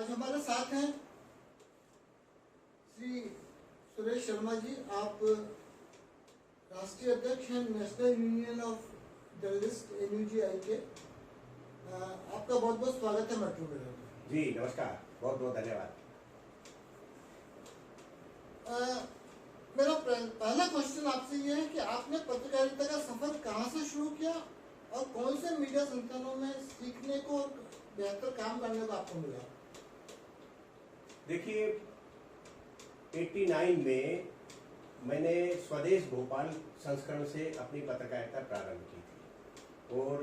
आज हमारे साथ हैं श्री सुरेश शर्मा जी। आप राष्ट्रीय अध्यक्ष हैं national Union of journalist NUJI के। आपका बहुत बहुत स्वागत है मेट्रो मिरर में। जी नमस्कार, बहुत बहुत धन्यवाद। मेरा पहला क्वेश्चन आपसे ये है कि आपने पत्रकारिता का सफर कहाँ से शुरू किया और कौन से मीडिया संस्थानों में सीखने को बेहतर काम करने को आपको मिला? देखिए 89 में मैंने स्वदेश भोपाल संस्करण से अपनी पत्रकारिता प्रारंभ की थी और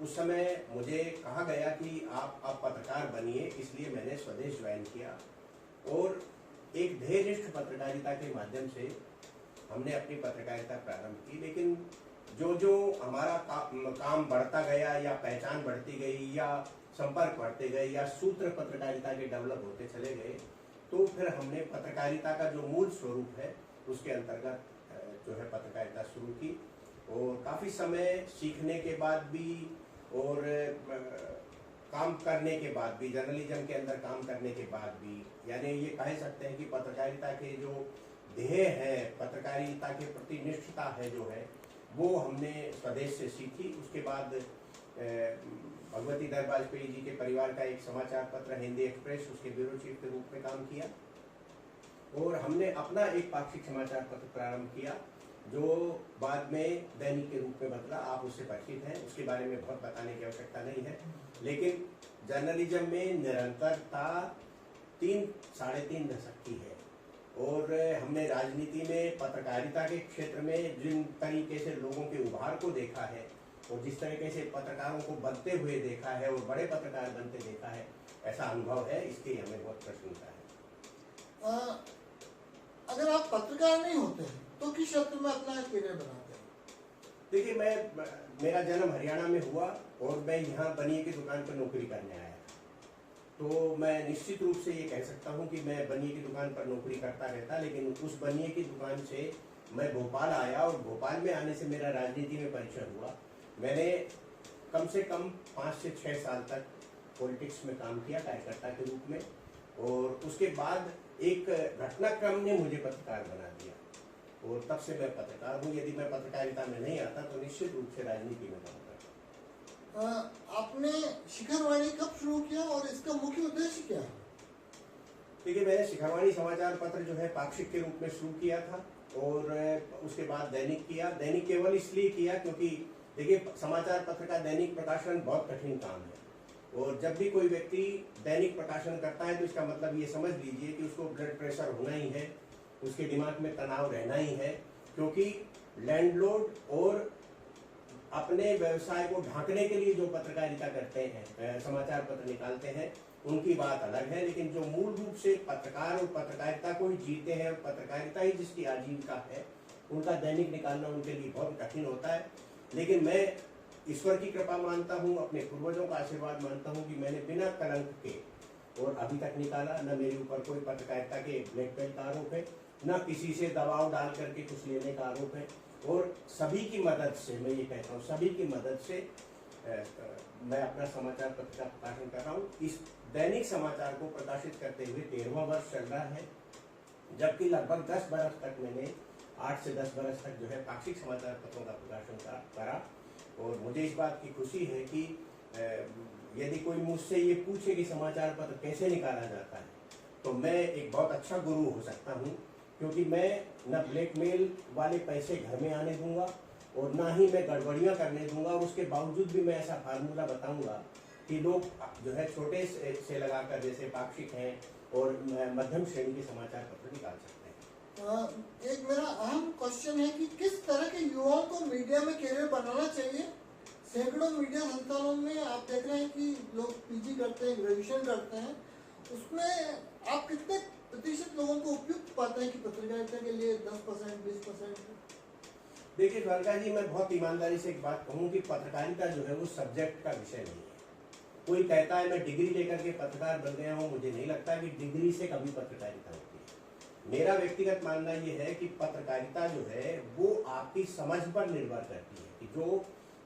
उस समय मुझे कहा गया कि आप पत्रकार बनिए, इसलिए मैंने स्वदेश ज्वाइन किया और एक ध्येयनिष्ठ पत्रकारिता के माध्यम से हमने अपनी पत्रकारिता प्रारंभ की। लेकिन जो जो हमारा काम बढ़ता गया या पहचान बढ़ती गई या संपर्क बढ़ते गए या सूत्र पत्रकारिता के डेवलप होते चले गए, तो फिर हमने पत्रकारिता का जो मूल स्वरूप है उसके अंतर्गत जो है पत्रकारिता शुरू की और काफ़ी समय सीखने के बाद भी और काम करने के बाद भी, जर्नलिज्म के अंदर काम करने के बाद भी, यानी ये कह सकते हैं कि पत्रकारिता के जो ध्येय है, पत्रकारिता के प्रति निष्ठता है जो है, वो हमने स्वदेश से सीखी। उसके बाद भगवती दर वाजपेयी जी के परिवार का एक समाचार पत्र हिंदी एक्सप्रेस, उसके ब्यूरो चीफ के रूप में काम किया और हमने अपना एक पाक्षिक समाचार पत्र प्रारंभ किया जो बाद में दैनिक के रूप में बदला। आप उससे परिचित हैं, उसके बारे में बहुत बताने की आवश्यकता नहीं है। लेकिन जर्नलिज्म में निरंतरता 3-3.5 दशक की है और हमने राजनीति में, पत्रकारिता के क्षेत्र में जिन तरीके से लोगों के उभार को देखा है और जिस तरीके से पत्रकारों को बनते हुए देखा है और बड़े पत्रकार बनते देखा है, ऐसा अनुभव है, इसकी हमें बहुत प्रसन्नता है। अगर आप पत्रकार नहीं होते हैं तो किस क्षेत्र में अपना करियर बनाते हैं? देखिए मेरा जन्म हरियाणा में हुआ और मैं यहाँ बनिए की दुकान पर नौकरी करने आया, तो मैं निश्चित रूप से ये कह सकता हूँ कि मैं बनिए की दुकान पर नौकरी करता रहता। लेकिन उस बनिए की दुकान से मैं भोपाल आया और भोपाल में आने से मेरा राजनीति में परिचय हुआ। मैंने कम से कम 5 से 6 साल तक पॉलिटिक्स में काम किया कार्यकर्ता के रूप में और उसके बाद एक घटनाक्रम ने मुझे पत्रकार बना दिया और तब से मैं पत्रकार हूँ। यदि मैं पत्रकारिता में नहीं आता तो निश्चित रूप से राजनीति में काम करता। आपने शिखरवाणी कब शुरू किया और इसका मुख्य उद्देश्य क्या है? देखिए मैंने शिखरवाणी समाचार पत्र जो है पाक्षिक के रूप में शुरू किया था और उसके बाद दैनिक किया। दैनिक केवल इसलिए किया क्योंकि देखिए समाचार पत्र का दैनिक प्रकाशन बहुत कठिन काम है और जब भी कोई व्यक्ति दैनिक प्रकाशन करता है तो इसका मतलब ये समझ लीजिए कि उसको ब्लड प्रेशर होना ही है, उसके दिमाग में तनाव रहना ही है, क्योंकि लैंडलॉर्ड और अपने व्यवसाय को ढांकने के लिए जो पत्रकारिता करते हैं, समाचार पत्र निकालते हैं, उनकी बात अलग है। लेकिन जो मूल रूप से पत्रकार और पत्रकारिता को ही जीते हैं और पत्रकारिता ही जिसकी आजीविका है, उनका दैनिक निकालना उनके लिए बहुत कठिन होता है। लेकिन मैं ईश्वर की कृपा मानता हूँ, अपने पूर्वजों का आशीर्वाद मानता हूँ कि मैंने बिना कलंक के और अभी तक निकाला। न मेरे ऊपर कोई पत्रकारिता के ब्लैकमेल का आरोप है, न किसी से दबाव डाल करके कुछ लेने का आरोप है और सभी की मदद से, मैं ये कहता हूँ सभी की मदद से मैं अपना समाचार पत्र का प्रकाशन कर रहा हूँ। इस दैनिक समाचार को प्रकाशित करते हुए 13वां वर्ष चल रहा है, जबकि लगभग 10 बरस तक मैंने 8 से 10 बरस तक जो है पाक्षिक समाचार पत्रों का प्रकाशन करा और मुझे इस बात की खुशी है कि यदि कोई मुझसे ये पूछे कि समाचार पत्र कैसे निकाला जाता है तो मैं एक बहुत अच्छा गुरु हो सकता हूँ, क्योंकि मैं न ब्लैकमेल वाले पैसे घर में आने दूंगा और ना ही मैं गड़बड़ियाँ करने दूंगा और उसके बावजूद भी मैं ऐसा फार्मूला बताऊंगा कि लोग जो है छोटे से लगाकर जैसे पाक्षिक हैं और मध्यम श्रेणी के समाचार पत्र निकाल सकते हैं। एक मेरा अहम क्वेश्चन है कि किस तरह के युवाओं को मीडिया में करियर बनाना चाहिए? सैकड़ों मीडिया संस्थानों में आप देख रहे हैं कि लोग PG करते हैं, ग्रेजुएशन करते हैं, उसमें आप कितने प्रतिशत लोगों को उपयुक्त पाते हैं कि पत्रकारिता के लिए 10%, 20%? देखिए द्वारका जी, मैं बहुत ईमानदारी से एक बात कहूँ कि पत्रकारिता जो है वो सब्जेक्ट का विषय नहीं है। कोई कहता है मैं डिग्री लेकर के पत्रकार बन गया हूँ, मुझे नहीं लगता कि डिग्री से कभी पत्रकारिता होती है। मेरा व्यक्तिगत मानना ये है कि पत्रकारिता जो है वो आपकी समझ पर निर्भर करती है कि जो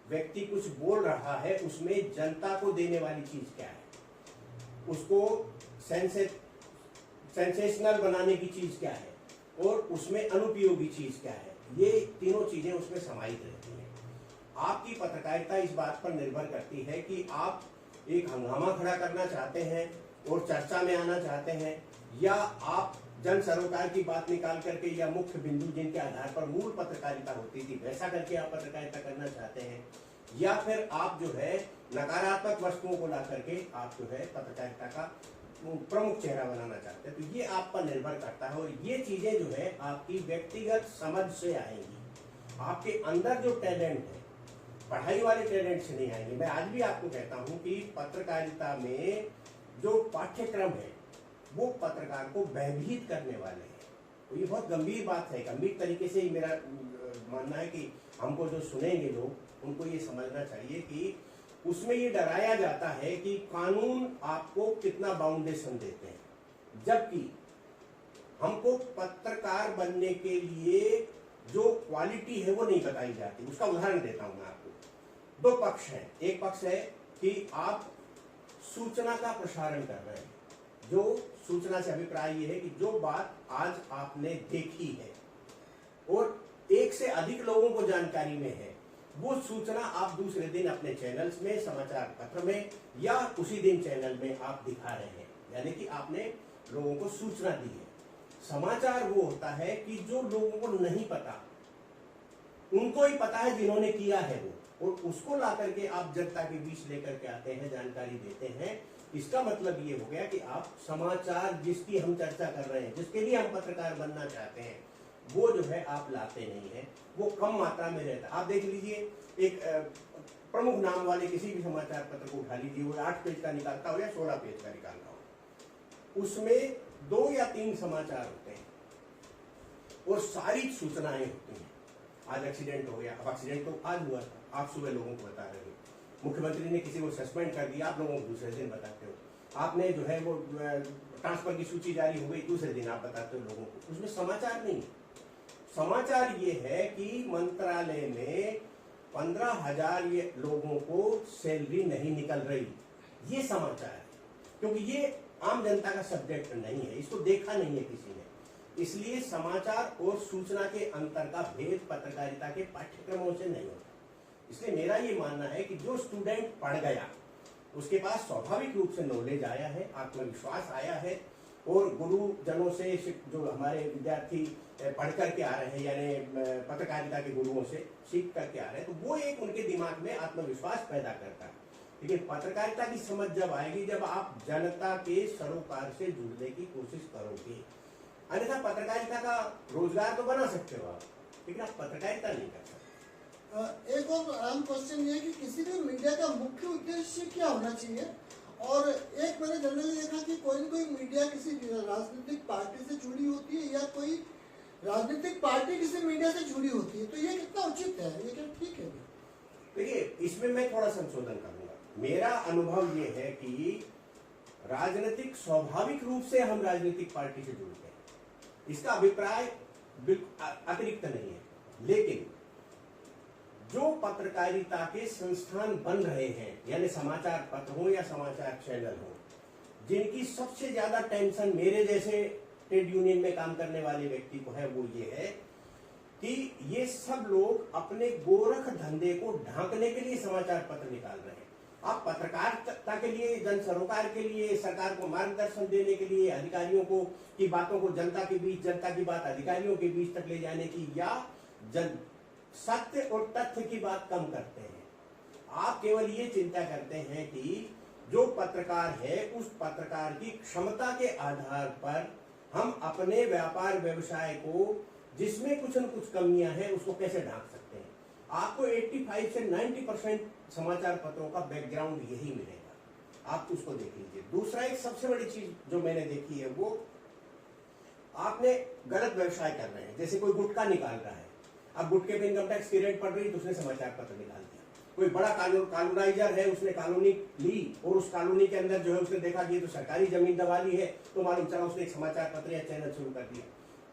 व्यक्ति कुछ बोल रहा है उसमें जनता को देने वाली चीज क्या है, उसको सेंसेशनल बनाने की चीज क्या है और उसमें अनुपयोगी चीज क्या है, ये तीनों चीजें उसमें समाहित रहती हैं। आपकी पत्रकारिता इस बात पर निर्भर करती है कि आप एक हंगामा खड़ा करना चाहते हैं और चर्चा में आना चाहते हैं, या आप जन सरोकार की बात निकाल करके या मुख्य बिंदु जिनके आधार पर मूल पत्रकारिता होती थी वैसा करके आप पत्रकारिता करना चाहते हैं, या फिर आप जो है नकारात्मक वस्तुओं को ला करके आप जो है पत्रकारिता का प्रमुख चेहरा बनाना चाहते हैं। तो ये आप पर निर्भर करता है और ये चीजें जो है आपकी व्यक्तिगत समझ से आएंगी। आपके अंदर जो टैलेंट है पढ़ाई वाले टैलेंट से नहीं आएंगे। मैं आज भी आपको कहता हूं कि पत्रकारिता में जो पाठ्यक्रम है वो पत्रकार को भयभीत करने वाले हैं। तो ये बहुत गंभीर बात है। गंभीर तरीके से ही मेरा मानना है कि हमको जो सुनेंगे लोग उनको ये समझना चाहिए कि उसमें ये डराया जाता है कि कानून आपको कितना बाउंडेशन देते हैं, जबकि हमको पत्रकार बनने के लिए जो क्वालिटी है वो नहीं बताई जाती। उसका उदाहरण देता हूं मैं आपको। दो पक्ष हैं। एक पक्ष है कि आप सूचना का प्रसारण कर रहे हैं। जो सूचना से अभिप्राय ये है कि जो बात आज आपने देखी है और एक से अधिक लोगों को जानकारी में है, वो सूचना आप दूसरे दिन अपने चैनल्स में, समाचार पत्र में या उसी दिन चैनल में आप दिखा रहे हैं, यानी कि आपने लोगों को सूचना दी है। समाचार वो होता है कि जो लोगों को नहीं पता उनको ही पता है जिन्होंने किया है वो, और उसको ला करके आप जनता के बीच लेकर के आते हैं, जानकारी देते हैं। इसका मतलब ये हो गया कि आप समाचार जिसकी हम चर्चा कर रहे हैं, जिसके लिए हम पत्रकार बनना चाहते हैं, वो जो है आप लाते नहीं है, वो कम मात्रा में रहता है। आप देख लीजिए, एक प्रमुख नाम वाले किसी भी समाचार पत्र को उठा लीजिए, वो 8 पेज का निकालता हो या 16 पेज का निकालता हो, उसमें 2 या 3 समाचार होते हैं और सारी सूचनाएं होती हैं। आज एक्सीडेंट हो गया, अब एक्सीडेंट तो आज हुआ था, आप सुबह लोगों को बता रहे हो। मुख्यमंत्री ने किसी को सस्पेंड कर दिया, आप लोगों को दूसरे दिन बताते हो। आपने जो है वो ट्रांसफर की सूची जारी हो गई, दूसरे दिन आप बताते हो लोगों को। उसमें समाचार नहीं। समाचार ये है कि मंत्रालय में 15,000 लोगों को सैलरी नहीं निकल रही, ये समाचार है। क्योंकि ये आम जनता का सब्जेक्ट नहीं है, इसको देखा नहीं है किसी ने। इसलिए समाचार और सूचना के अंतर का भेद पत्रकारिता के पाठ्यक्रमों से नहीं होता। इसलिए मेरा ये मानना है कि जो स्टूडेंट पढ़ गया उसके पास स्वाभाविक रूप से नॉलेज आया है, आत्मविश्वास आया है, और गुरुजनों से जो हमारे विद्यार्थी पढ़ करके आ रहे हैं, यानी पत्रकारिता के गुरुओं से सीख करके आ रहे हैं, तो वो एक उनके दिमाग में आत्मविश्वास पैदा करता है। लेकिन पत्रकारिता की समझ जब आएगी जब आप जनता के सरोकार से जुड़ने की कोशिश करोगे। अन्यथा पत्रकारिता का रोजगार तो बना सकते हो आप, लेकिन आप पत्रकारिता नहीं कर सकते। एक और आम क्वेश्चन ये है कि किसी भी मीडिया का मुख्य उद्देश्य क्या होना चाहिए। और एक मैंने जनरली देखा कि कोई न कोई मीडिया किसी राजनीतिक पार्टी से जुड़ी होती है, या कोई राजनीतिक पार्टी किसी मीडिया से जुड़ी होती है। तो ये कितना उचित है, ये क्या ठीक है? देखिए, इसमें मैं थोड़ा संशोधन करूंगा। मेरा अनुभव ये है कि राजनीतिक स्वाभाविक रूप से हम राजनीतिक पार्टी से जुड़ते हैं, इसका अभिप्राय अतिरिक्त नहीं है। लेकिन जो पत्रकारिता के संस्थान बन रहे हैं, यानी समाचार पत्र हो या समाचार चैनल हो, जिनकी सबसे ज्यादा टेंशन मेरे जैसे ट्रेड यूनियन में काम करने वाले व्यक्ति को है, वो ये है कि ये सब लोग अपने गोरख धंधे को ढांकने के लिए समाचार पत्र निकाल रहे हैं। आप पत्रकारिता के लिए, जन सरोकार के लिए, सरकार को मार्गदर्शन देने के लिए, अधिकारियों को की बातों को जनता के बीच, जनता की बात अधिकारियों के बीच तक ले जाने की, या सत्य और तथ्य की बात कम करते हैं। आप केवल ये चिंता करते हैं कि जो पत्रकार है उस पत्रकार की क्षमता के आधार पर हम अपने व्यापार व्यवसाय को, जिसमें कुछ न कुछ कमियां हैं, उसको कैसे ढांक सकते हैं। आपको 85 से 90% समाचार पत्रों का बैकग्राउंड यही मिलेगा, आप उसको देख लीजिए। दूसरा, एक सबसे बड़ी चीज जो मैंने देखी है, वो आपने गलत व्यवसाय कर रहे हैं। जैसे कोई गुटखा निकाल रहा है, अब गुटखे पे इनकम टैक्स की रेट पड़ रही तो उसने समाचार पत्र निकाल दिया। कोई बड़ा कॉलोनाइजर है, उसने कॉलोनी ली और उस कॉलोनी के अंदर जो है उसने देखा कि तो सरकारी जमीन दबा ली है, तो मालूम चला उसने एक समाचार पत्र या चैनल शुरू कर दिया।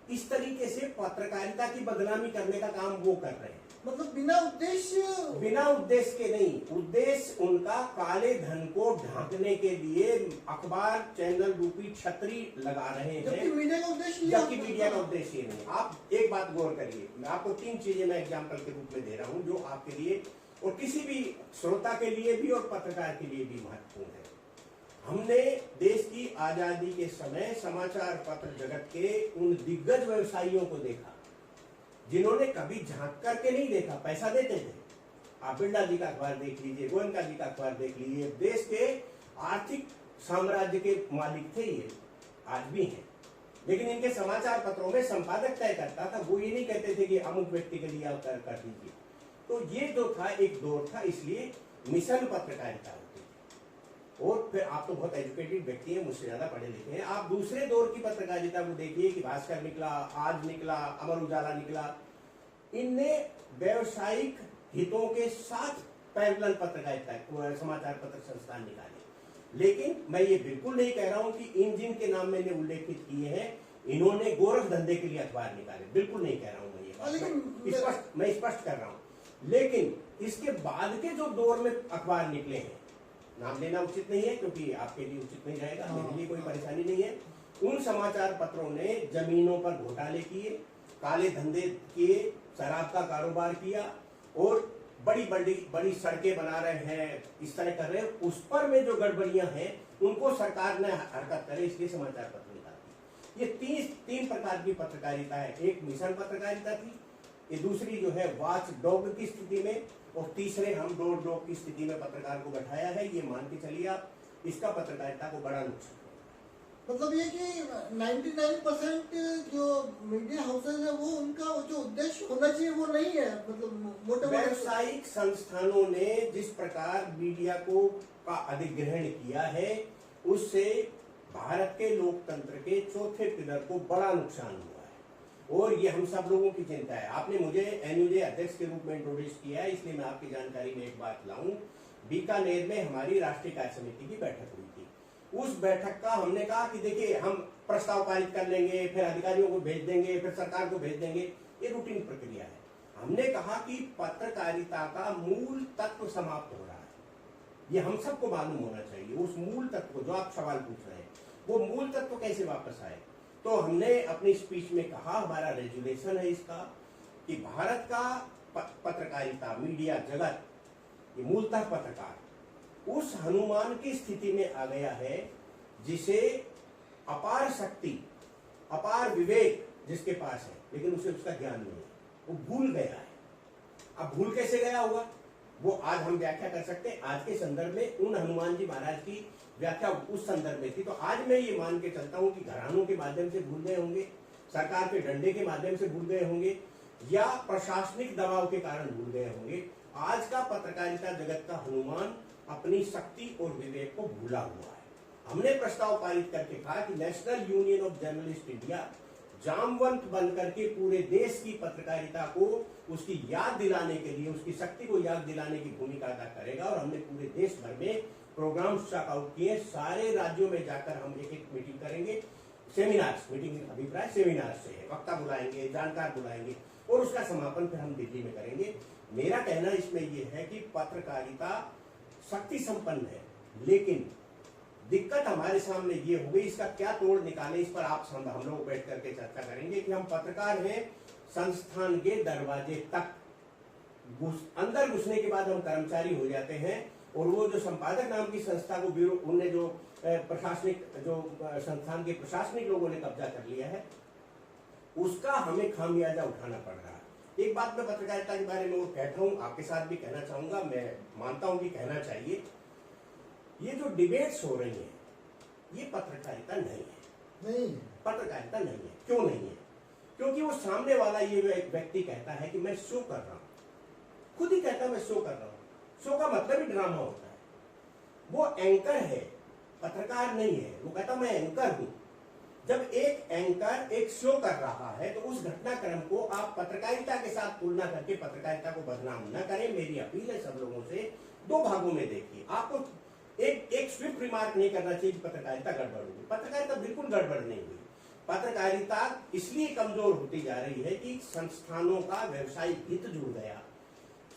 इस तरीके से पत्रकारिता की बदनामी करने का काम वो कर रहे हैं, मतलब बिना उद्देश्य के नहीं। उद्देश्य उनका काले धन को ढांकने के लिए अखबार चैनल रूपी छतरी लगा रहे हैं, जबकि मीडिया का उद्देश्य जबकि मीडिया का उद्देश्य ये नहीं। आप एक बात गौर करिए, मैं आपको 3 चीजें मैं एग्जाम्पल के रूप में दे रहा हूं जो आपके लिए और किसी भी श्रोता के लिए भी और पत्रकार के लिए भी महत्वपूर्ण है। हमने देश की आजादी के समय समाचार पत्र जगत के उन दिग्गज व्यवसायियों को देखा जिन्होंने कभी झांक करके नहीं देखा, पैसा देते थे। आप बिरला जी का अखबार देख लीजिए, गोयनका जी का अखबार देख लीजिए, देश के आर्थिक साम्राज्य के मालिक थे ये, आज भी हैं। लेकिन इनके समाचार पत्रों में संपादक तय करता था, वो ये नहीं कहते थे कि अमुक व्यक्ति के लिए आप कर दीजिए। तो ये जो था एक दौर था, इसलिए मिशन पत्रकारिता होती थी। और फिर आप तो बहुत एजुकेटेड व्यक्ति हैं, मुझसे ज्यादा पढ़े लिखे हैं, आप दूसरे दौर की पत्रकारिता को देखिए कि भास्कर निकला, आज निकला, अमर उजाला निकला। इनने व्यवसायिक हितों के साथ पैरेलल पत्रकारिता समाचार पत्र संस्थान निकाले। लेकिन मैं ये बिल्कुल नहीं कह रहा हूं कि इन जिन के नाम मैंने उल्लेखित किए हैं इन्होंने गोरख धंधे के लिए अखबार निकाले, बिल्कुल नहीं कह रहा हूं मैं ये बात, मैं स्पष्ट कर रहा हूं। लेकिन इसके बाद के जो दौर में अखबार निकले हैं, नाम लेना उचित नहीं है क्योंकि आपके लिए उचित नहीं रहेगा, मेरे लिए कोई परेशानी नहीं है। उन समाचार पत्रों ने जमीनों पर घोटाले किए, काले धंधे किए, शराब का कारोबार किया और बड़ी सड़कें बना रहे हैं, इस तरह कर रहे हैं। उस पर में जो गड़बड़ियां हैं उनको सरकार ने हरकत करे, इसलिए समाचार पत्र निकालती। ये तीन प्रकार की पत्रकारिता है। एक मिशन पत्रकारिता थी, ये दूसरी जो है वॉच डॉग की स्थिति में, और तीसरे हम डॉग की स्थिति में पत्रकार को बैठाया है। ये मान के चलिए आप, इसका पत्रकारिता को बड़ा नुकसान। मतलब ये कि 99% जो मीडिया हाउसेज है वो उनका जो उद्देश्य होना चाहिए वो नहीं है। मतलब मोटे व्यावसायिक संस्थानों ने जिस प्रकार मीडिया को का अधिग्रहण किया है उससे भारत के लोकतंत्र के चौथे पिलर को बड़ा नुकसान हुआ है और ये हम सब लोगों की चिंता है। आपने मुझे एनयूजे अध्यक्ष के रूप में इंट्रोड्यूस किया है, इसलिए मैं आपकी जानकारी में एक बात लाऊं। बीकानेर में हमारी राष्ट्रीय कार्य समिति की बैठक हुई थी। उस बैठक का हमने कहा कि देखिए हम प्रस्ताव पारित कर लेंगे, फिर अधिकारियों को भेज देंगे, फिर सरकार को भेज देंगे, ये रूटीन प्रक्रिया है। हमने कहा कि पत्रकारिता का मूल तत्व समाप्त हो रहा है, ये हम सबको मालूम होना चाहिए। उस मूल तत्व को जो आप सवाल पूछ रहे हैं वो मूल तत्व कैसे वापस आए, तो हमने अपनी स्पीच में कहा, हमारा रेजुलेशन है इसका, कि भारत का पत्रकारिता मीडिया जगत ये मूलतः पत्रकार उस हनुमान की स्थिति में आ गया है जिसे अपार शक्ति, अपार विवेक जिसके पास है लेकिन उसे उसका ज्ञान नहीं है, वो भूल गया है। अब भूल कैसे गया होगा वो आज हम व्याख्या कर सकते हैं। आज के संदर्भ में उन हनुमान जी महाराज की व्याख्या उस संदर्भ में थी, तो आज मैं ये मान के चलता हूं कि घरानों के माध्यम से भूल गए होंगे, सरकार के डंडे के माध्यम से भूल गए होंगे, या प्रशासनिक दबाव के कारण भूल गए होंगे। आज का पत्रकारिता जगत का हनुमान अपनी शक्ति और विवेक को भूला हुआ है। हमने प्रस्ताव पारित करके कहा कि National Union of Journalist India Jamwant बनकर के पूरे देश की पत्रकारिता को उसकी याद दिलाने के लिए, उसकी शक्ति को याद दिलाने की भूमिका अदा करेगा। और हमने पूरे देश भर में प्रोग्राम्स चेक आउट किए, सारे राज्यों में जाकर हम एक मीटिंग करेंगे, सेमिनार्स, मीटिंग अभिप्राय सेमिनार से है, वक्ता बुलाएंगे, जानकार बुलाएंगे और उसका समापन फिर हम दिल्ली में करेंगे। मेरा कहना इसमें यह है कि पत्रकारिता शक्ति संपन्न है, लेकिन दिक्कत हमारे सामने ये हो गई, इसका क्या तोड़ निकाले, इस पर आप हम लोग बैठ करके चर्चा करेंगे कि हम पत्रकार हैं, संस्थान के दरवाजे तक अंदर घुसने के बाद हम कर्मचारी हो जाते हैं और वो जो संपादक नाम की संस्था को ब्यूरो, उनने जो प्रशासनिक, जो संस्थान के प्रशासनिक लोगों ने कब्जा कर लिया है, उसका हमें खामियाजा उठाना पड़ रहा है। एक बात मैं पत्रकारिता के बारे में वो कहता हूँ, आपके साथ भी कहना चाहूंगा, मैं मानता हूं कि कहना चाहिए, ये जो डिबेट्स हो रही हैं ये पत्रकारिता नहीं है, पत्रकारिता नहीं है। क्यों नहीं है? क्योंकि वो सामने वाला ये व्यक्ति कहता है कि मैं शो कर रहा हूं, खुद ही कहता है मैं शो कर रहा हूं। शो का मतलब ही ड्रामा होता है। वो एंकर है, पत्रकार नहीं है। वो कहता मैं एंकर हूं। जब एक एंकर एक शो कर रहा है तो उस घटनाक्रम को आप पत्रकारिता के साथ तुलना करके पत्रकारिता को बदनाम न करें। मेरी अपील है सब लोगों से, दो भागों में देखिए। आपको एक स्विफ्ट रिमार्क नहीं करना चाहिए कि पत्रकारिता गड़बड़ हुई। पत्रकारिता बिल्कुल गड़बड़ नहीं हुई। पत्रकारिता इसलिए कमजोर होती जा रही है कि संस्थानों का व्यवसायिक हित जुड़ गया।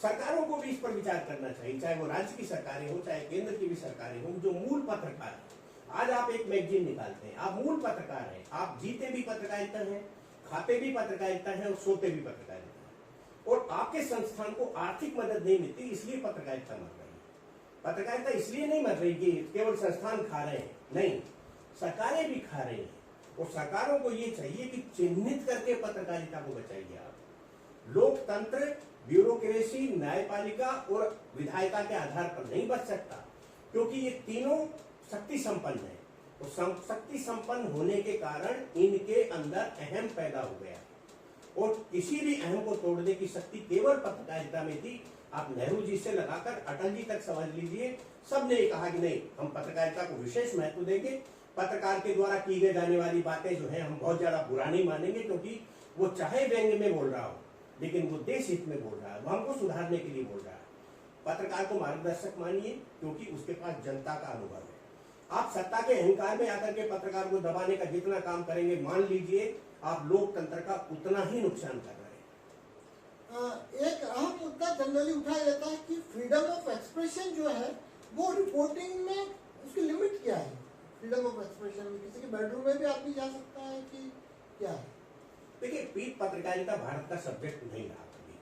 सरकारों को भी इस पर विचार करना चाहिए, चाहे वो राज्य की सरकारें हो चाहे केंद्र की भी सरकारें हो। जो मूल पत्रकार है, आज आप एक मैगजीन निकालते हैं, आप मूल पत्रकार हैं, आप जीते भी पत्रकारिता हैं, खाते भी पत्रकारिता है और सोते भी पत्रकारिता है, और आपके संस्थान को आर्थिक मदद नहीं मिलती, इसलिए पत्रकारिता मर रही है। पत्रकारिता इसलिए नहीं मर रही कि केवल संस्थान खा रहे हैं, नहीं, सरकारें भी खा रही हैं। और सरकारों को ये चाहिए कि चिन्हित करके पत्रकारिता को बचाइए आप। लोकतंत्र ब्यूरोक्रेसी, न्यायपालिका और विधायिका के आधार पर नहीं बच सकता, क्योंकि ये तीनों शक्ति संपन्न है। तो शक्ति संपन्न होने के कारण इनके अंदर अहम पैदा हो गया, और किसी भी अहम को तोड़ने की शक्ति केवल पत्रकारिता में थी। आप नेहरू जी से लगाकर अटल जी तक समझ लीजिए, सबने ये कहा कि नहीं, हम पत्रकारिता को विशेष महत्व देंगे, पत्रकार के द्वारा की गई जाने वाली बातें जो है हम बहुत ज्यादा बुरा नहीं मानेंगे, क्योंकि वो चाहे व्यंग्य में बोल रहा हो लेकिन वो देश हित में बोल रहा है, वो हमको सुधारने के लिए बोल रहा है। पत्रकार को मार्गदर्शक मानिए, क्योंकि उसके पास जनता का अनुभव है। आप सत्ता के अहंकार में आकर के पत्रकार को दबाने का जितना काम करेंगे, मान लीजिए आप लोकतंत्र का उतना ही नुकसान कर रहे हैं। एक अहम मुद्दा जनरली उठाया जाता है कि फ्रीडम ऑफ एक्सप्रेशन जो है वो रिपोर्टिंग में उसकी लिमिट क्या है? फ्रीडम ऑफ एक्सप्रेशन में किसी के बेडरूम में भी आदमी जा सकता है कि क्या है? देखिए, पीठ पत्रकारिता भारत का सब्जेक्ट नहीं रहा कभी।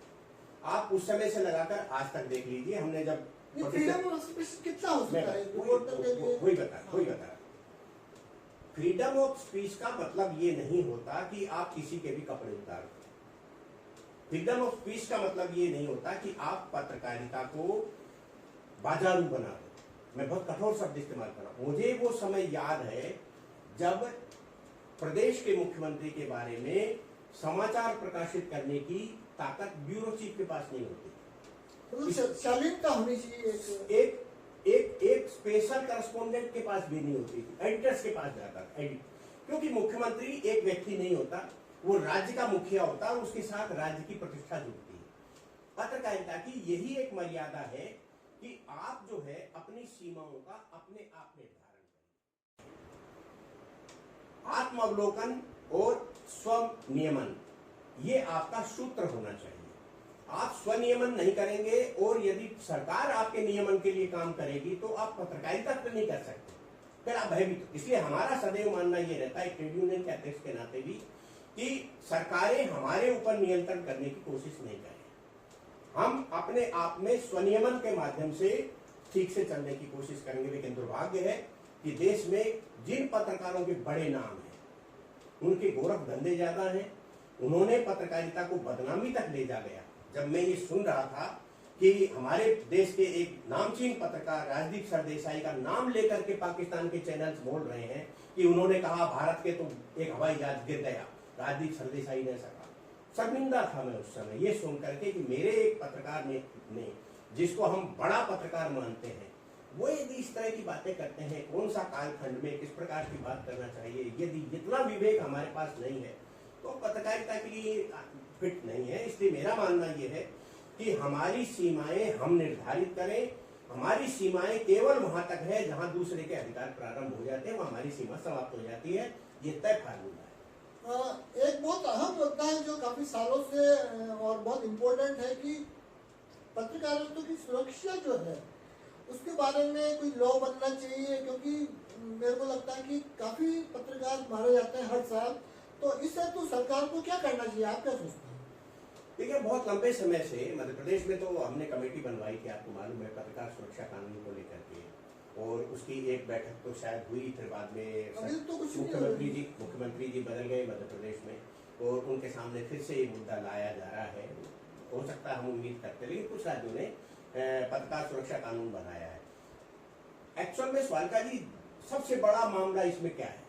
आप उस समय से लगाकर आज तक देख लीजिए, हमने जब फ्रीडम ऑफ एक्सप्रेशन कितना हो सकता है रिपोर्टर के लिए? वही बता। फ्रीडम ऑफ स्पीच का मतलब ये नहीं होता कि आप किसी के भी कपड़े उतार दो। फ्रीडम ऑफ स्पीच का मतलब ये नहीं होता कि आप पत्रकारिता को बाजारू बना दो। मैं बहुत कठोर शब्द इस्तेमाल कर रहा हूं। मुझे वो समय याद है जब प्रदेश के मुख्यमंत्री के बारे में समाचार प्रकाशित करने की ताकत ब्यूरो चीफ के पास नहीं होती। शालीनता होनी चाहिए। एक स्पेशल करस्पॉन्डेंट के पास भी नहीं होती थी, एडिटर्स के पास जाता था, क्योंकि मुख्यमंत्री एक व्यक्ति नहीं होता, वो राज्य का मुखिया होता है और उसके साथ राज्य की प्रतिष्ठा जुड़ती है। पत्रकारिता की यही एक मर्यादा है कि आप जो है अपनी सीमाओं का अपने आप निर्धारण करें। आत्मावलोकन और स्वनियमन, ये आपका सूत्र होना चाहिए। आप स्वनियमन नहीं करेंगे और यदि सरकार आपके नियमन के लिए काम करेगी तो आप पत्रकारिता तो नहीं कर सकते, फिर आप भयभीत। इसलिए हमारा सदैव मानना ये रहता है, ट्रेड यूनियन के अध्यक्ष के नाते भी, कि सरकारें हमारे ऊपर नियंत्रण करने की कोशिश नहीं करें। हम अपने आप में स्वनियमन के माध्यम से ठीक से चलने की कोशिश करेंगे। लेकिन दुर्भाग्य है कि देश में जिन पत्रकारों के बड़े नाम हैं, उनके गोरख धंधे ज्यादा हैं। उन्होंने पत्रकारिता को बदनामी तक ले जा गया। जब मैं ये सुन रहा था कि हमारे देश के एक नामचीन पत्रकार राजदीप सरदेसाई का नाम लेकर के पाकिस्तान के चैनल्स बोल रहे हैं कि उन्होंने कहा भारत के तो एक हवाई जहाज गिर गया, राजदीप सरदेसाई ने कहा। शर्मिंदा था मैं उस समय ये सुन करके कि मेरे एक पत्रकार ने जिसको हम बड़ा पत्रकार मानते हैं, वो यदि इस तरह की बातें करते हैं, कौन सा कालखंड में किस प्रकार की बात करना चाहिए, यदि इतना विवेक हमारे पास नहीं है तो पत्रकारिता के लिए फिट नहीं है। इसलिए मेरा मानना यह है कि हमारी सीमाएं हम निर्धारित करें। हमारी सीमाएं केवल वहां तक है जहां दूसरे के अधिकार प्रारंभ हो जाते हैं, वहां हमारी सीमा समाप्त हो जाती है। ये तय फार्मूला है। एक बहुत अहम मुद्दा है जो काफी सालों से और बहुत इम्पोर्टेंट है कि पत्रकारिता की सुरक्षा जो है उसके बारे में कोई लॉ बनना चाहिए, क्योंकि मेरे को लगता है कि काफी पत्रकार मारे जाते हैं हर साल। तो इससे तो सरकार को क्या करना चाहिए, आप क्या सोचते हैं? देखिए, बहुत लंबे समय से मध्य प्रदेश में तो हमने कमेटी बनवाई थी, आपको मालूम है, पत्रकार सुरक्षा कानून को लेकर के, और उसकी एक बैठक तो शायद हुई, फिर बाद में तो मुख्यमंत्री जी बदल गए मध्य प्रदेश में और उनके सामने फिर से ये मुद्दा लाया जा रहा है। हो सकता है, हम उम्मीद करते, लेकिन कुछ राज्यों ने पत्रकार सुरक्षा कानून बनाया है। एक्चुअल में स्वालिका जी, सबसे बड़ा मामला इसमें क्या है?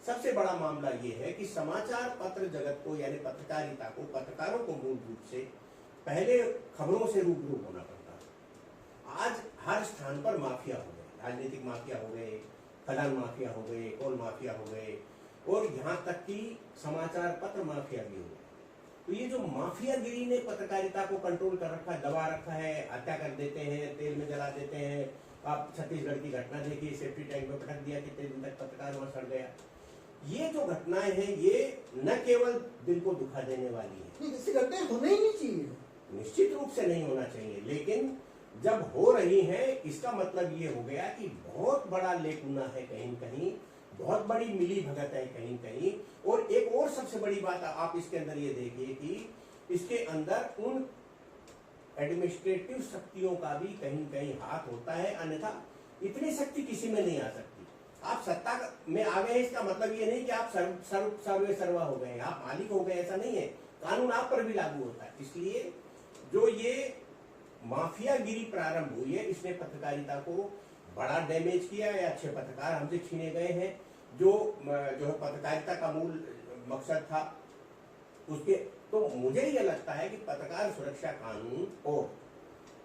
सबसे बड़ा मामला यह है कि समाचार पत्र जगत को, यानी पत्रकारिता को, पत्रकारों को मूल रूप से पहले खबरों से रूबरू होना पड़ता है। आज हर स्थान पर माफिया हो गए, राजनीतिक माफिया हो गए, खदान माफिया हो गए, कोल माफिया हो गए, और यहाँ तक कि समाचार पत्र माफिया भी हो गए। तो ये जो माफियागिरी ने पत्रकारिता को कंट्रोल कर रखा है, दबा रखा है, हत्या कर देते हैं, तेल में जला देते हैं। आप छत्तीसगढ़ की घटना देखिए, सेफ्टी टैंक में पटक दिया, कितने दिन तक पत्रकार वहां सड़ गया। ये जो घटनाएं हैं ये न केवल दिल को दुखा देने वाली है, नहीं, ऐसी घटनाएं होने ही नहीं चाहिए। निश्चित रूप से नहीं होना चाहिए, लेकिन जब हो रही है इसका मतलब ये हो गया कि बहुत बड़ा लेकुना है कहीं न कहीं, बहुत बड़ी मिली भगत है कहीं कहीं। और एक और सबसे बड़ी बात आप इसके अंदर ये देखिए कि इसके अंदर उन एडमिनिस्ट्रेटिव शक्तियों का भी कहीं कहीं हाथ होता है, अन्यथा इतनी शक्ति किसी में नहीं आ सकती। आप सत्ता में आ गए इसका मतलब ये नहीं कि आप सर्वे सर्वा हो गए, आप मालिक हो गए, ऐसा नहीं है। कानून आप पर भी लागू होता है। इसलिए जो ये माफियागिरी प्रारंभ हुई है इसने पत्रकारिता को बड़ा डैमेज किया है। अच्छे पत्रकार हमसे छीने गए हैं, जो पत्रकारिता का मूल मकसद था उसके। तो मुझे ये लगता है कि पत्रकार सुरक्षा कानून और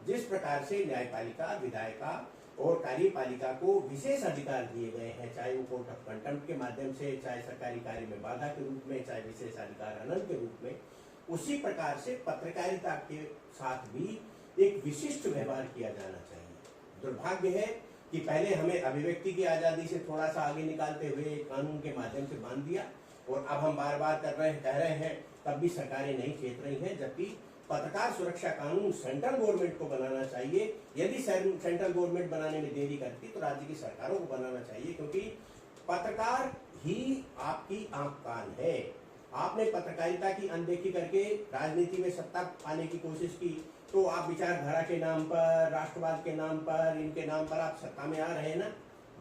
जिस प्रकार से न्यायपालिका, विधायिका और कार्यपालिका को विशेष अधिकार दिए गए हैं, चाहे वो कोर्ट ऑफ कंटेम्प्ट के माध्यम से, चाहे सरकारी कार्य में बाधा के रूप में, चाहे विशेष अधिकार हनन के रूप में, उसी प्रकार से पत्रकारिता के साथ भी एक विशिष्ट व्यवहार किया जाना चाहिए। दुर्भाग्य है कि पहले हमें अभिव्यक्ति की आजादी से थोड़ा सा आगे निकालते हुए कानून के माध्यम से बांध दिया, और अब हम बार बार कह रहे हैं तब भी सरकारें नहीं चेत रही हैं। जबकि पत्रकार सुरक्षा कानून सेंट्रल गवर्नमेंट को बनाना चाहिए। यदि सेंट्रल गवर्नमेंट बनाने में देरी करती तो राज्य की सरकारों को बनाना चाहिए, क्योंकि पत्रकार ही आपकी आंख कान है। आपने पत्रकारिता की अनदेखी करके राजनीति में सत्ता पाने की कोशिश की, तो आप विचारधारा के नाम पर, राष्ट्रवाद के नाम पर, इनके नाम पर आप सत्ता में आ रहे हैं ना।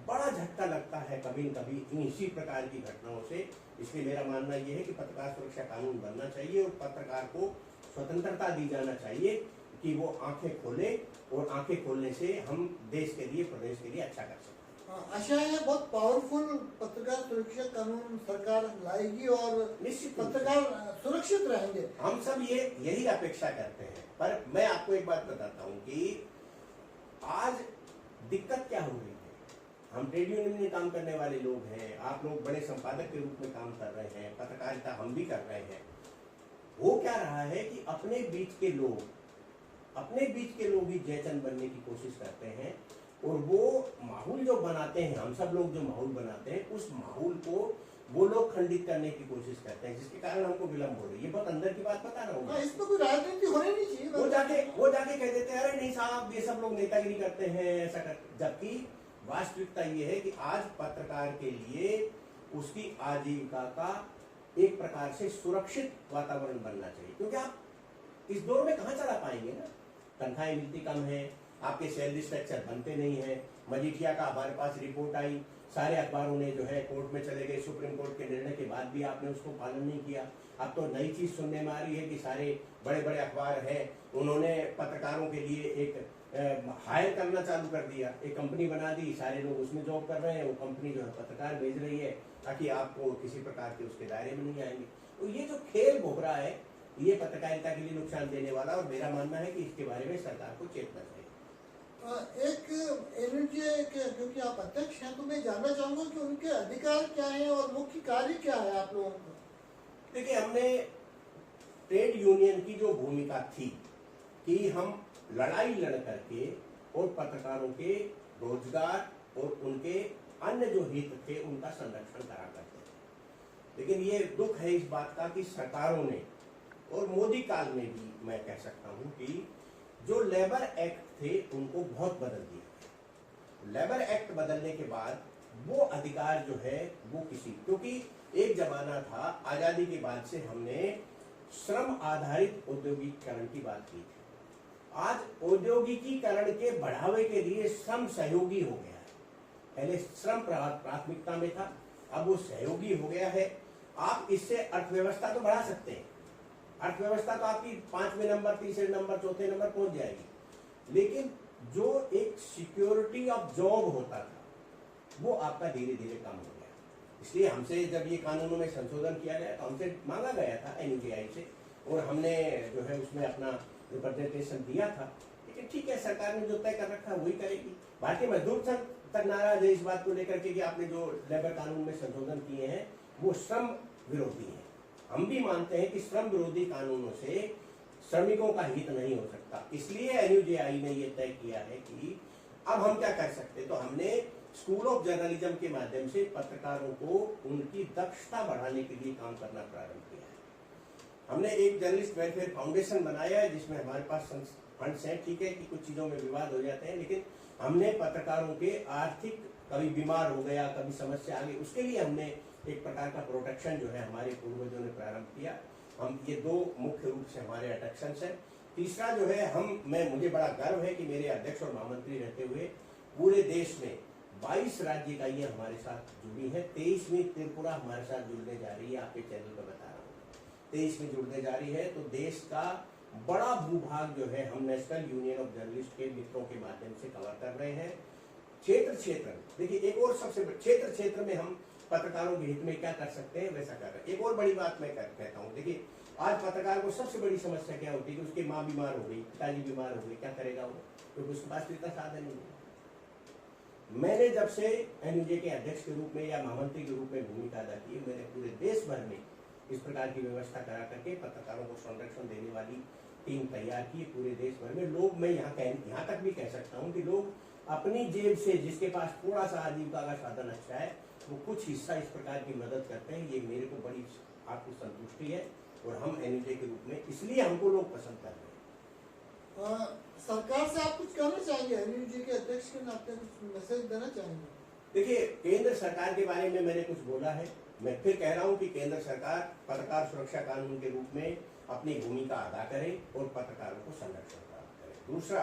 बड़ा झटका लगता है कभी न कभी इसी प्रकार की घटनाओं से। इसलिए मेरा मानना यह है कि पत्रकार सुरक्षा कानून बनना चाहिए और पत्रकार को स्वतंत्रता दी जाना चाहिए कि वो आंखें खोले, और आंखें खोलने से हम देश के लिए, प्रदेश के लिए अच्छा कर सकते हैं। आशा है बहुत पावरफुल पत्रकार सुरक्षा कानून सरकार लाएगी और निश्चित पत्रकार सुरक्षित रहेंगे। हम सब यही अपेक्षा करते हैं। पर मैं आपको एक बात बताता हूँ कि आज दिक्कत क्या हो रही है। हम ट्रेड यूनियन में काम करने वाले लोग हैं, आप लोग बड़े संपादक के रूप में काम कर रहे हैं, पत्रकारिता हम भी कर रहे हैं। वो क्या रहा है कि अपने बीच के लोग ही जयचंद बनने की कोशिश करते हैं, और वो माहौल जो बनाते हैं, हम सब लोग जो माहौल बनाते हैं, उस माहौल को वो लोग खंडित करने की कोशिश करते हैं, जिसके कारण हमको विलंब हो रही है। ये बहुत अंदर की बात बता रहा हूँ। इसमें कोई राजनीति होनी नहीं चाहिए। वो जाके कह देते हैं अरे नहीं साहब ये सब लोग नेतागिरी करते हैं, ऐसा करते। जबकि वास्तविकता ये है कि आज पत्रकार के लिए उसकी आजीविका का एक प्रकार से सुरक्षित वातावरण बनना चाहिए, क्योंकि आप इस दौर में कहाँ चला पाएंगे ना। तनख्वाहें मिलती कम है, आपके सैलरी स्ट्रक्चर बनते नहीं है। मजीठिया का हमारे पास रिपोर्ट आई, सारे अखबारों ने जो है कोर्ट में चले गए, सुप्रीम कोर्ट के निर्णय के बाद भी आपने उसको पालन नहीं किया। अब तो नई चीज सुनने में आ रही है कि सारे बड़े बड़े अखबार हैं, उन्होंने पत्रकारों के लिए एक हायर करना चालू कर दिया, एक कंपनी बना दी, सारे लोग उसमें जॉब कर रहे हैं। वो कंपनी जो है पत्रकार भेज रही है ताकि आपको किसी प्रकार के उसके दायरे में नहीं आएंगे। तो ये जो खेल भोग रहा है ये पत्रकारिता के लिए नुकसान देने वाला, और मेरा मानना है कि इसके बारे में सरकार को चेतना चाहिए। एक एनजीए के क्योंकि आप अध्यक्ष हैं, तो मैं जानना चाहूंगा कि उनके अधिकार क्या है और मुख्य कार्य क्या है आप लोगों का। देखिए, हमने ट्रेड यूनियन की जो भूमिका थी कि हम लड़ाई लड़ करके और पत्रकारों के रोजगार और उनके अन्य जो हित थे उनका संरक्षण करा करते थे। लेकिन ये दुख है इस बात का कि सरकारों ने, और मोदी काल में भी मैं कह सकता हूं कि जो लेबर एक्ट थे उनको बहुत बदल दिया। लेबर एक्ट बदलने के बाद वो अधिकार जो है वो क्योंकि एक जमाना था आजादी के बाद से हमने श्रम आधारित औद्योगिकीकरण की बात की थी। आज औद्योगिकीकरण के बढ़ावे के लिए श्रम सहयोगी हो गया है। पहले श्रम प्राथमिकता में था, अब वो सहयोगी हो गया है। आप इससे अर्थव्यवस्था तो बढ़ा सकते हैं, अर्थव्यवस्था तो आपकी 5वें नंबर, 3रे नंबर, 4थे नंबर पहुंच जाएगी, लेकिन जो एक सिक्योरिटी ऑफ जॉब होता था वो आपका धीरे धीरे कम हो गया। इसलिए हमसे जब ये कानूनों में संशोधन किया गया तो हमसे मांगा गया था एनयूजेआई से, और हमने जो है उसमें अपना रिप्रेजेंटेशन दिया था। लेकिन ठीक है, सरकार ने जो तय कर रखा वही करेगी। भारतीय मजदूर संघ तक नाराज है इस बात को लेकर के कि आपने जो लेबर कानून में संशोधन किए हैं वो श्रम विरोधी है। हम भी मानते हैं कि श्रम विरोधी कानूनों से श्रमिकों का हित नहीं हो सकता। इसलिए एनयूजेआई ने यह तय किया है कि अब हम क्या कर सकते, तो हमने स्कूल ऑफ जर्नलिज्म के माध्यम से पत्रकारों को उनकी दक्षता बढ़ाने के लिए काम करना प्रारंभ किया है। हमने एक जर्नलिस्ट वेलफेयर फाउंडेशन बनाया है जिसमें हमारे पास फंड्स हैं। ठीक है कि कुछ चीजों में विवाद हो जाते हैं, लेकिन हमने पत्रकारों के आर्थिक, कभी बीमार हो गया, कभी समस्या आ गई, उसके लिए हमने एक प्रकार का प्रोटेक्शन जो है हमारे पूर्वजों ने प्रारंभ किया। हम ये दो मुख्य रूप से हमारे अटेक्शंस हैं। तीसरा जो है मुझे बड़ा गर्व है कि मेरे अध्यक्ष और महामंत्री रहते हुए पूरे देश में 22 राज्य इकाइयां हमारे साथ जुड़ी है। 23वीं त्रिपुरा हमारे साथ जुड़ने जा रही है, आपके चैनल पर बता रहा हूँ 23 में जुड़ने जा रही है। तो देश का बड़ा भूभाग जो है हम नेशनल यूनियन ऑफ जर्नलिस्ट के मित्रों के माध्यम से कवर कर रहे हैं। क्षेत्र देखिए, एक और सबसे क्षेत्र में हम पत्रकारों के हित में क्या कर सकते हैं वैसा कर रहे हैं। एक और बड़ी बात मैं कहता हूँ, देखिए आज पत्रकार को सबसे बड़ी समस्या क्या होती है कि उसकी माँ बीमार हो गई, पिताजी बीमार हो गई, क्या करेगा वो, क्योंकि उसके पास इतना साधन नहीं है। मैंने जब से एनयूजे के अध्यक्ष के रूप में या महामंत्री के रूप में भूमिका अदा की, मैंने पूरे देश भर में इस प्रकार की व्यवस्था करा करके पत्रकारों को संरक्षण देने वाली टीम तैयार की पूरे देश भर में। लोग, मैं यहाँ तक भी कह सकता हूँ कि लोग अपनी जेब से, जिसके पास थोड़ा सा आजीविका का साधन अच्छा है, वो कुछ हिस्सा इस प्रकार की मदद करते हैं। ये मेरे को बड़ी आत्मसंतुष्टि है और हम एनयूजे के रूप में इसलिए हमको लोग पसंद कर रहे हैं। सरकार से आप कुछ कहना चाहेंगे, एनयूजे के अध्यक्ष के नाते कुछ मैसेज देना चाहेंगे? देखिए, केंद्र सरकार के बारे में मैंने कुछ बोला है, मैं फिर कह रहा हूँ कि केंद्र सरकार पत्रकार सुरक्षा कानून के रूप में अपनी भूमिका अदा करे और पत्रकारों को संरक्षण प्राप्त करे। दूसरा,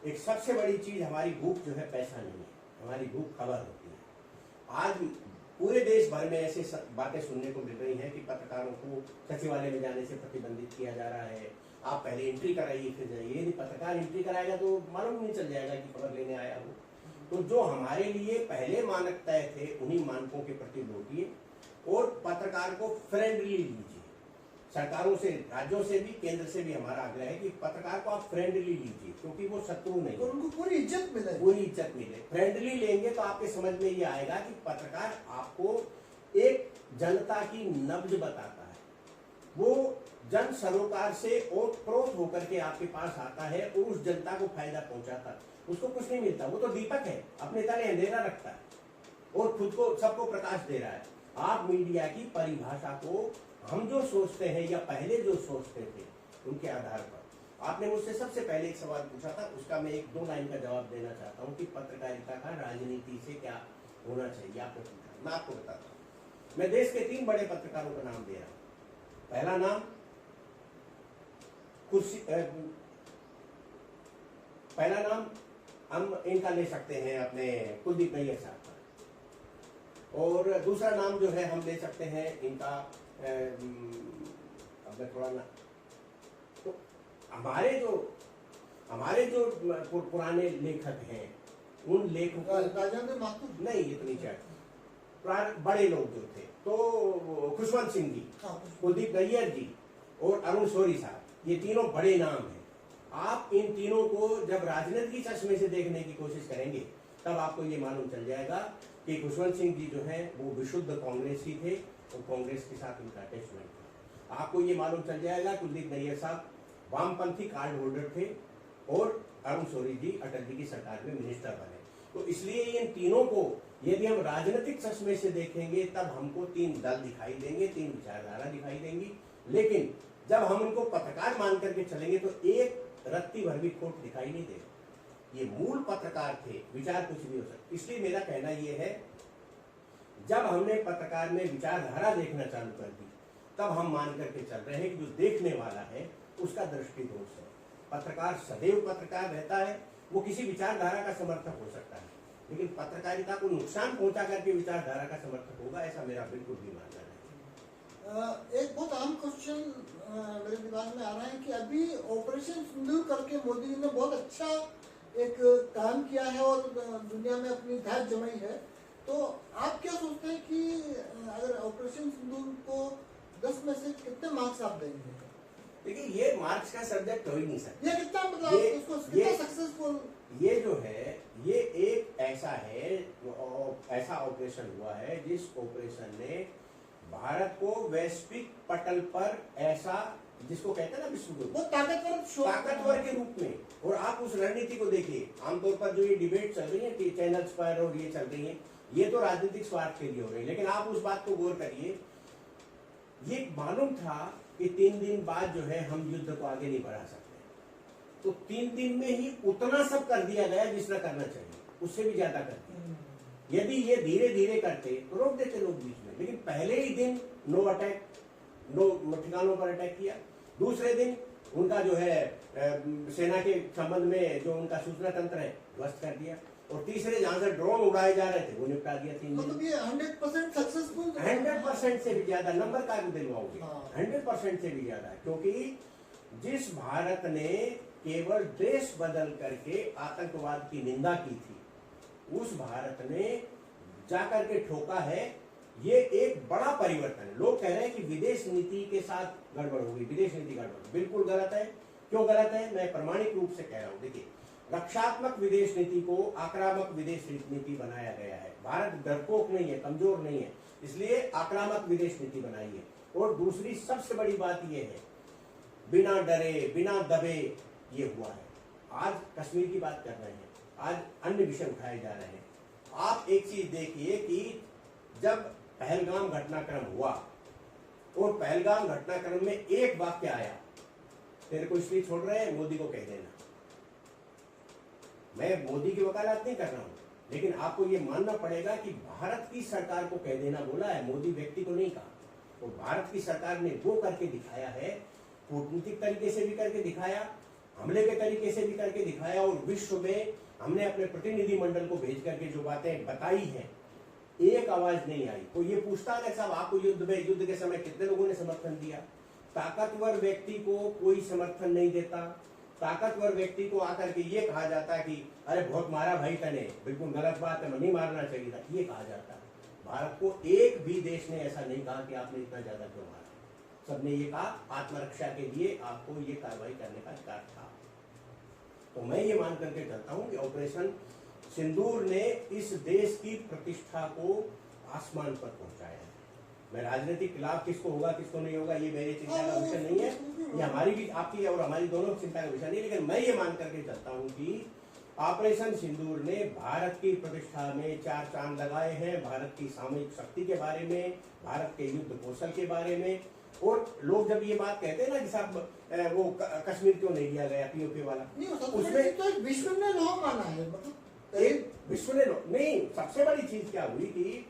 एक सबसे बड़ी चीज, हमारी भूख जो है पैसा नहीं है, हमारी भूख खबर होती है। आज पूरे देश भर में ऐसे बातें सुनने को मिल रही हैं कि पत्रकारों को सचिवालय में जाने से प्रतिबंधित किया जा रहा है। आप पहले एंट्री कराइए फिर जाइए। यदि पत्रकार एंट्री कराएगा तो मालूम नहीं चल जाएगा कि खबर लेने आया हो। तो जो हमारे लिए पहले मानक तय थे, उन्हीं मानकों के प्रति लौटिए और पत्रकार को फ्रेंडली लीजिए। सरकारों से, राज्यों से भी, केंद्र से भी हमारा आग्रह है कि पत्रकार को आप फ्रेंडली लीजिए, क्योंकि वो शत्रु नहीं, और उनको पूरी इज्जत मिले। पूरी इज्जत मिले। फ्रेंडली लेंगे तो आपके समझ में ये आएगा कि पत्रकार आपको एक जनता की नब्ज बताता है। वो जन सरोकार से ओतप्रोत होकर के आपके पास आता है और उस जनता को फायदा पहुंचाता है। उसको कुछ नहीं मिलता, वो तो दीपक है, अपने तले अंधेरा रखता है और खुद को सबको प्रकाश दे रहा है। आप मीडिया की परिभाषा को, हम जो सोचते हैं या पहले जो सोचते थे, उनके आधार पर आपने मुझसे सबसे पहले एक सवाल पूछा था, उसका मैं 1-2 लाइन का जवाब देना चाहता हूँ कि पत्रकारिता का राजनीति से क्या होना चाहिए। आपने पूछा, मैं आपको बताता हूँ। मैं देश के 3 बड़े पत्रकारों का नाम दे रहा हूँ। पहला नाम पहला नाम हम इनका ले सकते हैं, अपने कुलदीप नैयर साहब का। और दूसरा नाम जो है हम ले सकते हैं इनका, अब मैं थोड़ा ना, तो हमारे जो पुराने लेखक हैं, उन लेखकों, राजेंद्र माथुर नहीं, ये तो नीचे बड़े लोग जो थे, तो खुशवंत सिंह जी, कुलदीप नैयर जी और अरुण शौरी साहब, ये तीनों बड़े नाम हैं। आप इन तीनों को जब राजनीति के चश्मे से देखने की कोशिश करेंगे, तब आपको ये मालूम चल जाएगा कि खुशवंत सिंह जी जो है वो विशुद्ध कांग्रेसी थे और कांग्रेस के साथ उनका अटैचमेंट था। आपको ये मालूम चल जाएगा कुलदीप नैयर साहब वामपंथी कार्ड होल्डर थे और अरुण शौरी जी अटल जी की सरकार में मिनिस्टर बने। तो इसलिए इन तीनों को यदि हम राजनीतिक चश्मे से देखेंगे, तब हमको 3 दल दिखाई देंगे, 3 विचारधारा दिखाई देंगी। लेकिन जब हम उनको पत्रकार मान करके चलेंगे तो एक रत्ती भर भी खोट दिखाई नहीं देगा। ये मूल पत्रकार थे, विचार कुछ भी हो सकता। इसलिए मेरा कहना यह है, जब हमने पत्रकार में विचारधारा देखना चालू कर दी, तब हम मान करके चल रहे हैं कि जो देखने वाला है उसका दृष्टिदोष है। पत्रकार सदैव पत्रकार रहता है, वो किसी विचारधारा का समर्थक हो सकता है, लेकिन पत्रकारिता को नुकसान पहुंचा करके विचारधारा का समर्थक होगा, ऐसा मेरा बिल्कुल भी मानना नहीं। एक बहुत आम क्वेश्चन मेरे दिमाग में आ रहा है कि अभी ऑपरेशन सिंदूर करके मोदी जी ने बहुत अच्छा एक काम किया है और दुनिया में अपनी धाक जमाई है। तो आप क्या सोचते हैं कि अगर ऑपरेशन सिंदूर को 10 में से कितने मार्क्स आप देंगे? देखिए, ये मार्क्स का सब्जेक्ट हो ही नहीं सकता। ये कितना, मतलब इसको कितना सक्सेसफुल, ये जो है, ये एक ऐसा है, ऐसा ऑपरेशन हुआ है जिस ऑपरेशन ने भारत को वैश्विक पटल पर ऐसा जिसको कहते हैं ना विश्व गुरु, वो ताकतवर के रूप में। और आप उस रणनीति को देखिए, आमतौर पर जो ये डिबेट चल रही है कि चैनल्स पर और ये चल रही है, ये तो राजनीतिक स्वार्थ के लिए हो रही है, लेकिन आप उस बात को गौर करिए, ये मालूम था कि 3 दिन बाद जो है हम युद्ध को आगे नहीं बढ़ा सकते, तो 3 दिन में ही उतना सब कर दिया गया जितना करना चाहिए, उससे भी ज्यादा कर दिया। यदि ये धीरे धीरे करते तो रोक देते लोग बीच में, लेकिन पहले ही दिन नो अटैक, नो ठिकानों पर अटैक किया। दूसरे दिन उनका जो है सेना के संबंध में जो उनका सूचना तंत्र है ध्वस्त कर दिया, और तीसरे जहां से ड्रोन उड़ाए जा रहे थे वो निपटा दिया 3 दिन। मतलब ये 100% सक्सेसफुल, 100% से भी ज्यादा नंबर का भी दिलवाओगे, हाँ। 100% से भी ज्यादा, क्योंकि जिस भारत ने केवल देश बदल करके आतंकवाद की निंदा की थी, उस भारत ने जाकर के ठोका है। ये एक बड़ा परिवर्तन है। लोग कह रहे हैं कि विदेश नीति के साथ गड़बड़ होगी, विदेश नीति गड़बड़, बिल्कुल गलत है। क्यों गलत है, मैं प्रमाणिक रूप से कह रहा हूं। देखिए, रक्षात्मक विदेश नीति को आक्रामक विदेश नीति बनाया गया है। भारत डरपोक नहीं है, कमजोर नहीं है, इसलिए आक्रामक विदेश नीति बनाई है। और दूसरी सबसे बड़ी बात यह है, बिना डरे बिना दबे ये हुआ है। आज कश्मीर की बात कर रहे हैं, आज अन्य विषय उठाए जा रहे हैं। आप एक चीज देखिए कि जब पहलगाम घटनाक्रम हुआ और पहलगाम घटनाक्रम में एक वाक्य आया, तेरे को इसलिए छोड़ रहे हैं, मोदी को कह देना। मैं मोदी की वकालत नहीं कर रहा हूं, लेकिन आपको ये मानना पड़ेगा कि भारत की सरकार को कह देना बोला है, मोदी व्यक्ति को नहीं कहा। और भारत की सरकार ने वो करके दिखाया है, कूटनीतिक तरीके से भी करके दिखाया, हमले के तरीके से भी करके दिखाया, और विश्व में हमने अपने प्रतिनिधि मंडल को भेज करके जो बातें बताई हैं, एक आवाज नहीं आई। तो ये पूछता है साहब, आपको युद्ध के समय कितने लोगों ने समर्थन दिया? ताकतवर व्यक्ति को कोई समर्थन नहीं देता। ताकतवर व्यक्ति को आकर के ये कहा जाता है कि अरे बहुत मारा भाई तने, बिल्कुल गलत बात है, नहीं मारना चाहिए था, ये कहा जाता है। भारत को एक भी देश ने ऐसा नहीं कहा कि आपने इतना ज्यादा क्यों मारा। सबने ये कहा आत्मरक्षा के लिए आपको ये कार्रवाई करने का अधिकार था। तो मैं ये मान करके चलता हूं कि ऑपरेशन सिंदूर ने इस देश की प्रतिष्ठा को आसमान पर पहुंचाया है। मैं राजनीतिक लाभ किसको होगा किसको नहीं होगा ये मेरी चिंता का विषय नहीं है, ये हमारी भी, आपकी और हमारी दोनों की चिंता का विषय नहीं, लेकिन मैं ये मान करके चलता हूं कि ऑपरेशन सिंदूर ने भारत की प्रतिष्ठा में 4 चांद लगाए हैं। भारत की सामरिक शक्ति के बारे में, भारत के युद्ध कौशल के बारे में। और लोग जब ये बात कहते हैं ना कि साहब वो कश्मीर क्यों नहीं लिया गया पीओके वाला, उसमें तो विश्व ने लॉ माना है, मतलब विश्व ने नहीं। सबसे बड़ी चीज क्या हुई कि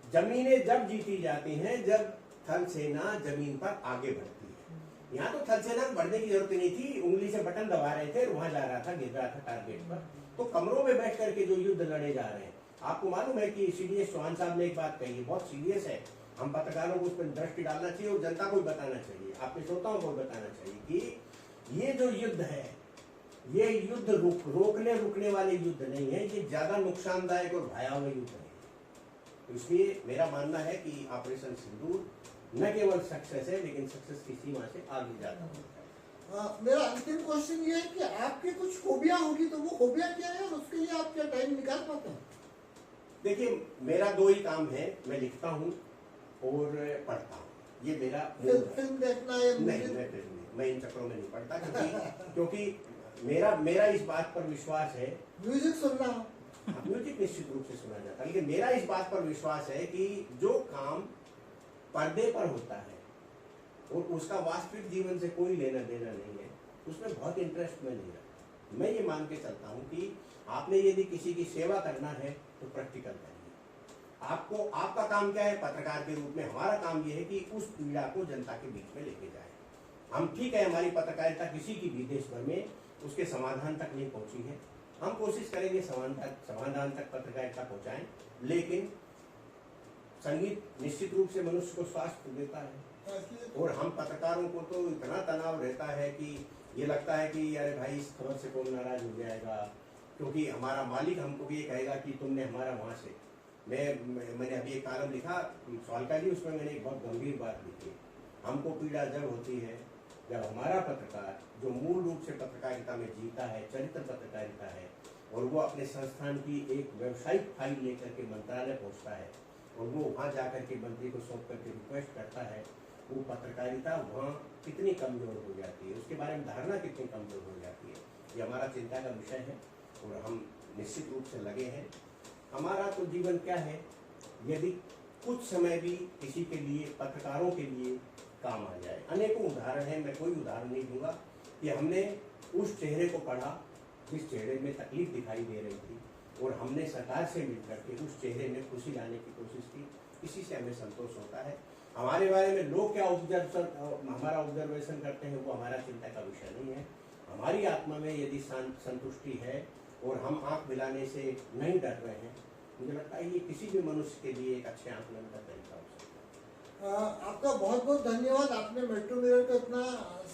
जमीनें जब जीती जाती हैं जब थल सेना जमीन पर आगे बढ़ती है। यहाँ तो थल सेना बढ़ने की जरूरत नहीं थी, उंगली से बटन दबा रहे थे, वहां जा रहा था, गिर रहा था टारगेट पर। तो कमरों में बैठ करके जो युद्ध लड़े जा रहे हैं, आपको मालूम है कि सीडीएस चौहान साहब ने एक बात कही है, बहुत सीरियस है, हम पत्रकारों को उस पर दृष्टि डालना चाहिए और जनता को भी बताना चाहिए, आपके श्रोताओं को बताना चाहिए कि ये जो युद्ध है, ये युद्ध रोकने रुकने वाले युद्ध नहीं है, ये ज्यादा नुकसानदायक और भयावह युद्ध है। तो इसलिए मेरा मानना है कि ऑपरेशन सिंदूर न केवल सक्सेस है, लेकिन सक्सेस की सीमा से आगे जाता है। मेरा अंतिम क्वेश्चन ये है कि आपकी कुछ फोबिया होगी, तो वो फोबिया क्या है और उसके लिए आप क्या टाइम निकाल पाते हैं? देखिए, मेरा 2 ही काम है, मैं लिखता हूँ और पढ़ता हूँ, ये मेरा फिल्म देखना है? नहीं, मैं इन चक्रों में नहीं पढ़ता, क्योंकि मेरा इस बात पर विश्वास है। म्यूजिक सुनना? म्यूजिक निश्चित रूप से सुना जाता है, लेकिन मेरा इस बात पर विश्वास है कि जो काम पर्दे पर होता है और उसका वास्तविक जीवन से कोई लेना देना नहीं है, उसमें बहुत इंटरेस्ट में नहीं रखता। मैं ये मान के चलता हूँ कि आपने यदि किसी की सेवा करना है तो प्रैक्टिकल करिए। आपको, आपका काम क्या है? पत्रकार के रूप में हमारा काम यह है कि उस पीड़ा को जनता के बीच में लेके जाए। हम ठीक है, हमारी पत्रकारिता किसी की भी देश भर में उसके समाधान तक नहीं पहुंची है, हम कोशिश करेंगे समाधान तक पत्रकारिता पहुंचाएं, लेकिन संगीत निश्चित रूप से मनुष्य को स्वास्थ्य देता है। और हम पत्रकारों को तो इतना तनाव रहता है कि ये लगता है कि अरे भाई इस खबर से कौन नाराज हो जाएगा, क्योंकि हमारा मालिक हमको ये कहेगा कि तुमने हमारा वहां से, मैंने अभी एक कॉलम लिखा सवालका जी, उसमें मैंने एक बहुत गंभीर बात लिखी। हमको पीड़ा जब होती है जब हमारा पत्रकार, जो मूल रूप से पत्रकारिता में जीता है, चरित्र पत्रकारिता है, और वो अपने संस्थान की एक व्यावसायिक फाइल लेकर के मंत्रालय पहुंचता है और वो वहां जाकर के मंत्री को सौंप करके रिक्वेस्ट करता है वो पत्रकारिता वहाँ कितनी कमजोर हो जाती है, उसके बारे में धारणा कितनी कमजोर हो जाती है। ये हमारा चिंता का विषय है और हम निश्चित रूप से लगे हैं। हमारा तो जीवन क्या है, यदि कुछ समय भी किसी के लिए, पत्रकारों के लिए काम आ जाए। अनेकों उदाहरण हैं, मैं कोई उदाहरण नहीं दूंगा कि हमने उस चेहरे को पढ़ा जिस चेहरे में तकलीफ दिखाई दे रही थी और हमने सरकार से मिलकर के उस चेहरे में खुशी लाने की कोशिश की। इसी से हमें संतोष होता है। हमारे बारे में लोग क्या हमारा ऑब्जर्वेशन करते हैं वो हमारा चिंता का विषय नहीं है। हमारी आत्मा में यदि संतुष्टि है और हम आंख मिलाने से नहीं डर रहे हैं, मुझे लगता है ये किसी भी मनुष्य के लिए एक अच्छे आंकलन का तरीका हो सकता है। आपका बहुत बहुत धन्यवाद। आपने मेट्रो मिरर को इतना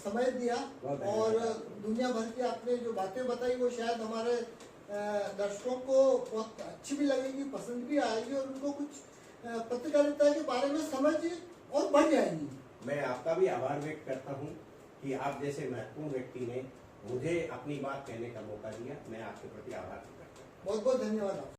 समय दिया और दुनिया भर की आपने जो बातें बताई वो शायद हमारे दर्शकों को बहुत अच्छी भी लगेगी, पसंद भी आएगी और उनको कुछ पत्रकारिता के बारे में समझ और बढ़ जाएगी। मैं आपका भी आभार व्यक्त करता हूँ कि आप जैसे महत्वपूर्ण व्यक्ति ने मुझे अपनी बात कहने का मौका दिया। मैं आपके प्रति आभार व्यक्त करता हूँ। बहुत बहुत धन्यवाद आपका।